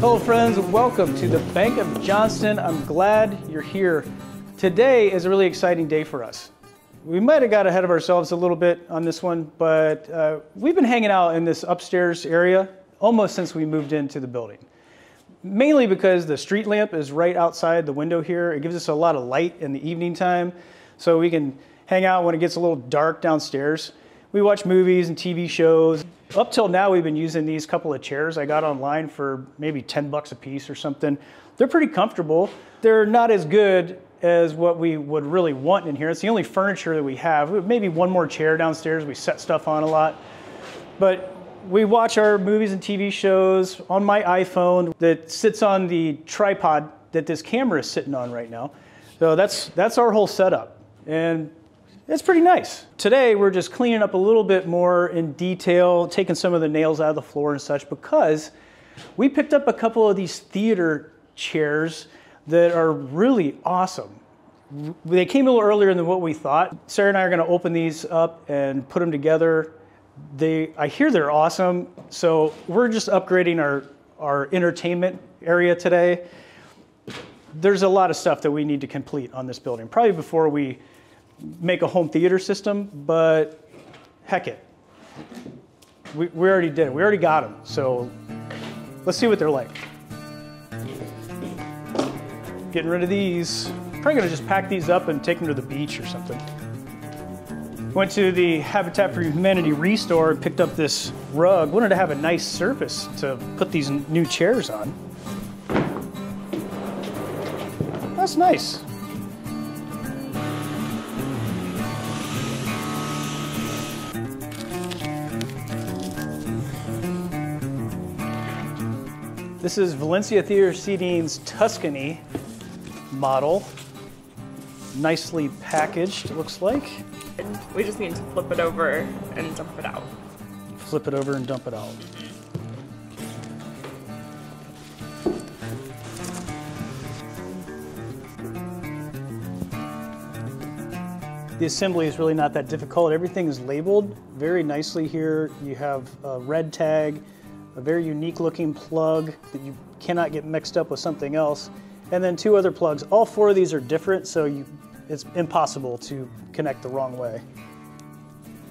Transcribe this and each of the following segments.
Hello friends, welcome to the Bank of Johnston. I'm glad you're here. Today is a really exciting day for us. We might have got ahead of ourselves a little bit on this one, but we've been hanging out in this upstairs area almost since we moved into the building. Mainly because the street lamp is right outside the window here. It gives us a lot of light in the evening time, so we can hang out when it gets a little dark downstairs. We watch movies and TV shows. Up till now, we've been using these couple of chairs I got online for maybe 10 bucks a piece or something. They're pretty comfortable. They're not as good as what we would really want in here. It's the only furniture that we have. We have maybe one more chair downstairs. We set stuff on a lot. But we watch our movies and TV shows on my iPhone that sits on the tripod that this camera is sitting on right now. So that's our whole setup. And it's pretty nice. Today, we're just cleaning up a little bit more in detail, taking some of the nails out of the floor and such, because we picked up a couple of these theater chairs that are really awesome. They came a little earlier than what we thought. Sarah and I are gonna open these up and put them together. I hear they're awesome, so we're just upgrading our entertainment area today. There's a lot of stuff that we need to complete on this building, probably before we make a home theater system, but heck it. We already did it. We already got them. So let's see what they're like. Getting rid of these. Probably gonna just pack these up and take them to the beach or something. Went to the Habitat for Humanity Restore and picked up this rug. Wanted to have a nice surface to put these new chairs on. That's nice. This is Valencia Theater Seating's Tuscany model. Nicely packaged, it looks like. And we just need to flip it over and dump it out. Flip it over and dump it out. The assembly is really not that difficult. Everything is labeled very nicely here. You have a red tag, a very unique looking plug that you cannot get mixed up with something else, and then two other plugs. All four of these are different, so it's impossible to connect the wrong way.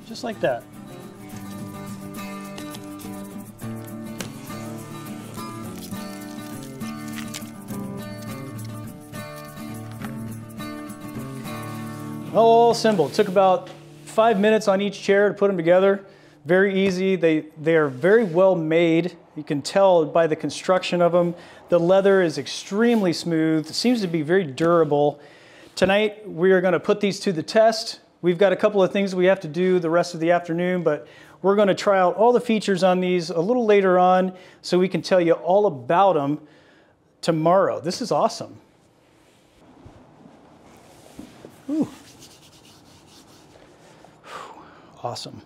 Just like that. All assembled. Took about 5 minutes on each chair to put them together. Very easy. They are very well made. You can tell by the construction of them. The leather is extremely smooth. It seems to be very durable. Tonight, we are going to put these to the test. We've got a couple of things we have to do the rest of the afternoon, but we're going to try out all the features on these a little later on so we can tell you all about them tomorrow. This is awesome. Ooh. Awesome.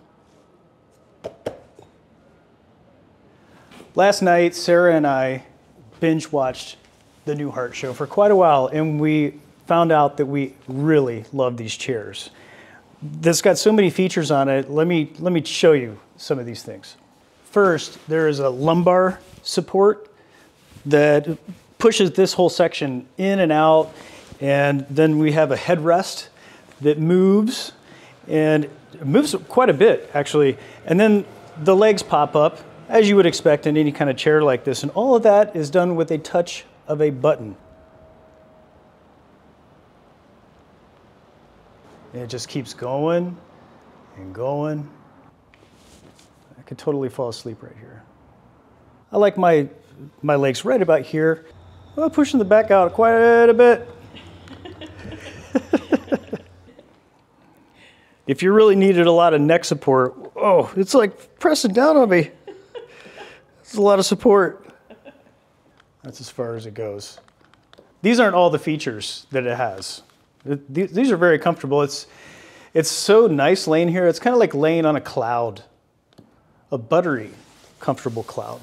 Last night, Sarah and I binge watched the Newhart show for quite a while, and we found out that we really love these chairs. This got so many features on it. Let me show you some of these things. First, there is a lumbar support that pushes this whole section in and out, and then we have a headrest that moves, and it moves quite a bit, actually. And then the legs pop up, as you would expect in any kind of chair like this, and all of that is done with a touch of a button. And it just keeps going and going. I could totally fall asleep right here. I like my legs right about here. Well, pushing the back out quite a bit. If you really needed a lot of neck support, oh, it's like pressing down on me. It's a lot of support. That's as far as it goes. These aren't all the features that it has. These are very comfortable. It's so nice laying here. It's kind of like laying on a cloud, a buttery, comfortable cloud.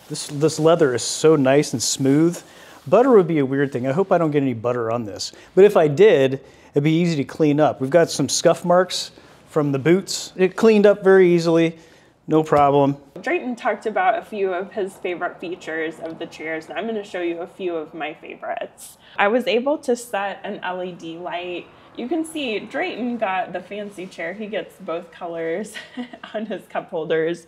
This leather is so nice and smooth. Butter would be a weird thing. I hope I don't get any butter on this. But if I did, it'd be easy to clean up. We've got some scuff marks from the boots. It cleaned up very easily. No problem. Drayton talked about a few of his favorite features of the chairs, and I'm going to show you a few of my favorites. I was able to set an LED light. You can see Drayton got the fancy chair. He gets both colors on his cup holders.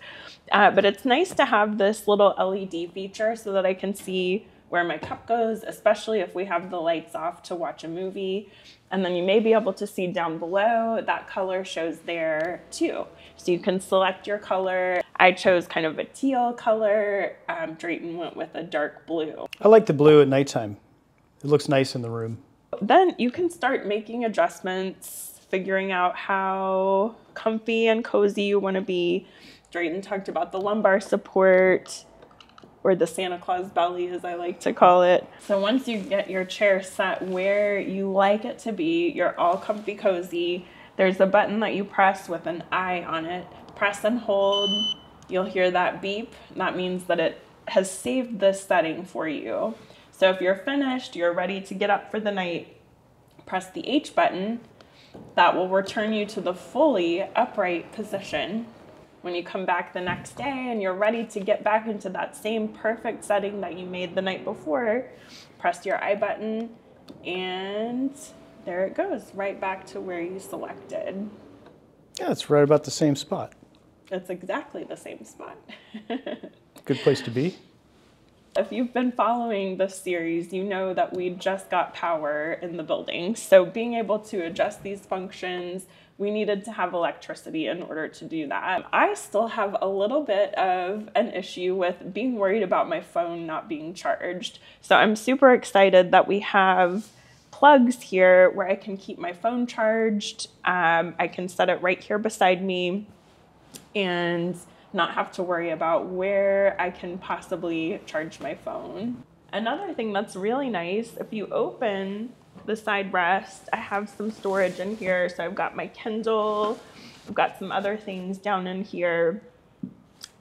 But it's nice to have this little LED feature so that I can see where my cup goes, especially if we have the lights off to watch a movie. And then you may be able to see down below that color shows there too. So you can select your color. I chose kind of a teal color. Drayton went with a dark blue. I like the blue at nighttime. It looks nice in the room. Then you can start making adjustments, figuring out how comfy and cozy you want to be. Drayton talked about the lumbar support, or the Santa Claus belly, as I like to call it. So once you get your chair set where you like it to be, you're all comfy cozy, there's a button that you press with an eye on it. Press and hold, you'll hear that beep. That means that it has saved this setting for you. So if you're finished, you're ready to get up for the night, press the H button. That will return you to the fully upright position. When you come back the next day and you're ready to get back into that same perfect setting that you made the night before, press your I button and there it goes, right back to where you selected. Yeah, it's right about the same spot. It's exactly the same spot. Good place to be. If you've been following this series, you know that we just got power in the building. So being able to adjust these functions, we needed to have electricity in order to do that. I still have a little bit of an issue with being worried about my phone not being charged. So I'm super excited that we have plugs here where I can keep my phone charged. I can set it right here beside me and not have to worry about where I can possibly charge my phone. Another thing that's really nice, if you open the side rest, I have some storage in here. So I've got my Kindle, I've got some other things down in here.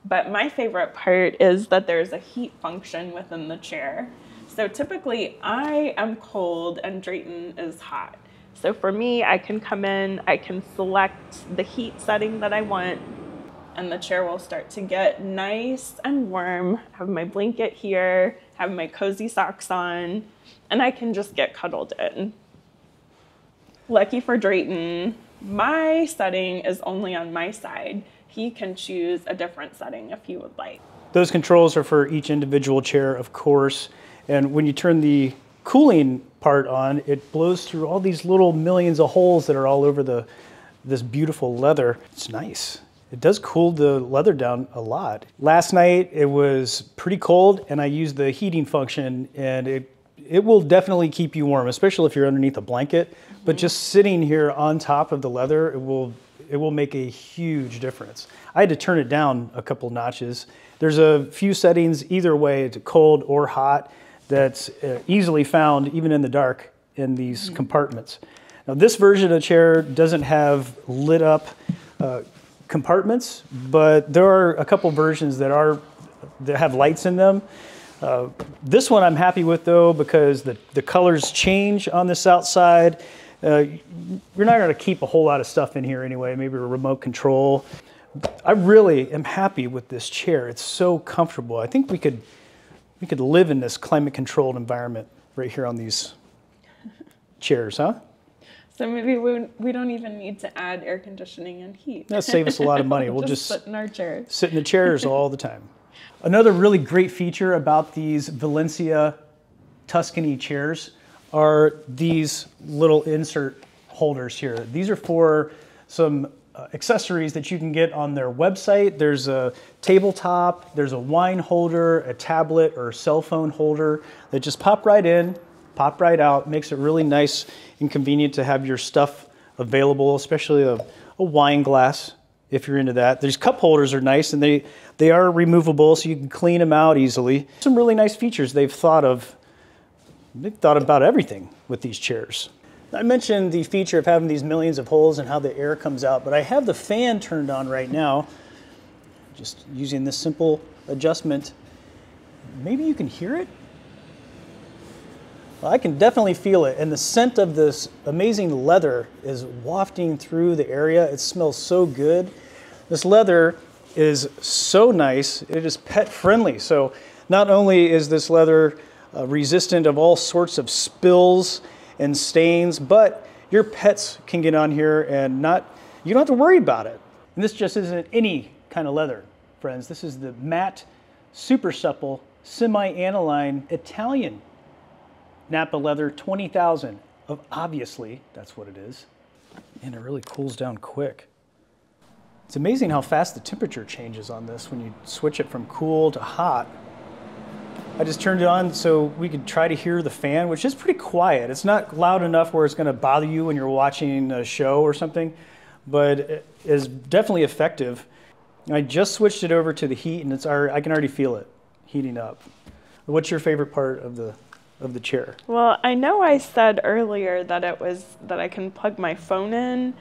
But my favorite part is that there's a heat function within the chair. So typically I am cold and Drayton is hot. So for me, I can come in, I can select the heat setting that I want, and the chair will start to get nice and warm. I have my blanket here, have my cozy socks on, and I can just get cuddled in. Lucky for Drayton, my setting is only on my side. He can choose a different setting if he would like. Those controls are for each individual chair, of course. And when you turn the cooling part on, it blows through all these little millions of holes that are all over this beautiful leather. It's nice. It does cool the leather down a lot. Last night it was pretty cold and I used the heating function, and it will definitely keep you warm, especially if you're underneath a blanket. But just sitting here on top of the leather, it will make a huge difference. I had to turn it down a couple notches. There's a few settings either way, it's cold or hot, that's easily found even in the dark in these compartments. Now this version of the chair doesn't have lit up compartments, but there are a couple versions that have lights in them. This one I'm happy with though, because the colors change on this outside. You're not going to keep a whole lot of stuff in here anyway, maybe a remote control. I really am happy with this chair. It's so comfortable. I think we could live in this climate controlled environment right here on these chairs, huh? So maybe we don't even need to add air conditioning and heat. That'll save us a lot of money. We'll just sit in our chairs. Sit in the chairs all the time. Another really great feature about these Valencia Tuscany chairs are these little insert holders here. These are for some accessories that you can get on their website. There's a tabletop, there's a wine holder, a tablet or cell phone holder that just pop right in, pop right out. Makes it really nice and convenient to have your stuff available, especially a wine glass if you're into that. These cup holders are nice, and they are removable so you can clean them out easily. Some really nice features they've thought about everything with these chairs. I mentioned the feature of having these millions of holes and how the air comes out, but I have the fan turned on right now, just using this simple adjustment. Maybe you can hear it? Well, I can definitely feel it, and the scent of this amazing leather is wafting through the area. It smells so good. This leather is so nice. It is pet friendly. So not only is this leather resistant of all sorts of spills and stains, but your pets can get on here and you don't have to worry about it. And this just isn't any kind of leather, friends. This is the matte, super supple, semi-aniline Italian Napa leather 20,000. Obviously, that's what it is. And it really cools down quick. It's amazing how fast the temperature changes on this when you switch it from cool to hot. I just turned it on so we could try to hear the fan, which is pretty quiet. It's not loud enough where it's going to bother you when you're watching a show or something, but it is definitely effective. I just switched it over to the heat, and I can already feel it heating up. What's your favorite part of the chair? Well, I know I said earlier that I can plug my phone in,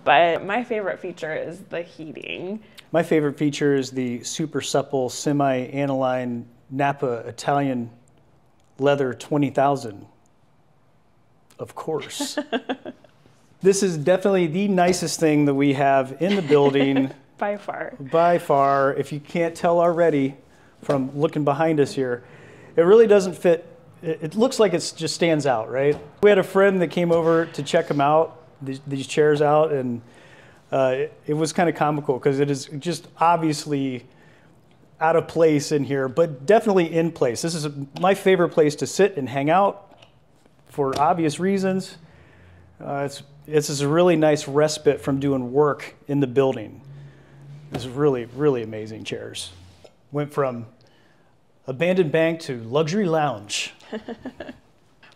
but my favorite feature is the heating. My favorite feature is the super supple semi-aniline Napa Italian leather 20,000. Of course. This is definitely the nicest thing that we have in the building. By far. By far. If you can't tell already from looking behind us here, it really doesn't fit. It looks like it just stands out, right? We had a friend that came over to check them out, these chairs out, and it was kind of comical because it is just obviously out of place in here, but definitely in place. This is my favorite place to sit and hang out for obvious reasons. It's a really nice respite from doing work in the building. This is really, really amazing chairs. Went from abandoned bank to luxury lounge.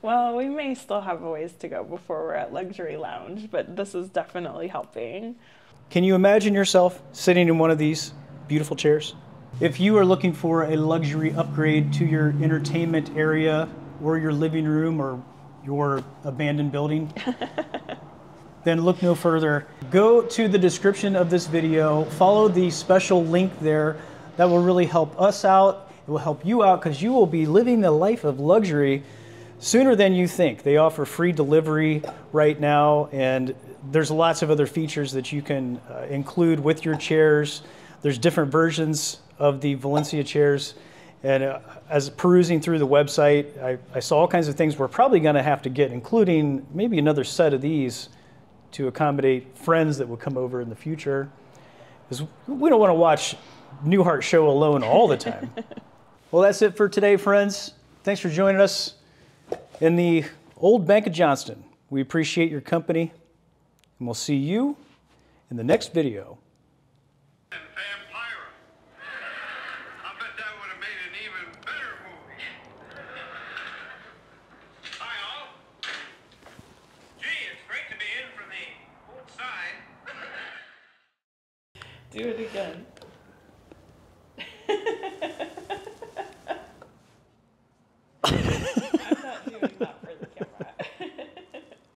Well, we may still have a ways to go before we're at luxury lounge, but this is definitely helping. Can you imagine yourself sitting in one of these beautiful chairs? If you are looking for a luxury upgrade to your entertainment area or your living room or your abandoned building, then look no further. Go to the description of this video, follow the special link there. That will really help us out. It will help you out because you will be living the life of luxury sooner than you think. They offer free delivery right now, and there's lots of other features that you can include with your chairs. There's different versions of the Valencia chairs, and as perusing through the website, I saw all kinds of things we're probably going to have to get, including maybe another set of these to accommodate friends that will come over in the future, because we don't want to watch Newhart Show alone all the time. Well, that's it for today, friends. Thanks for joining us in the Old Bank of Johnston. We appreciate your company, and we'll see you in the next video. Do it again.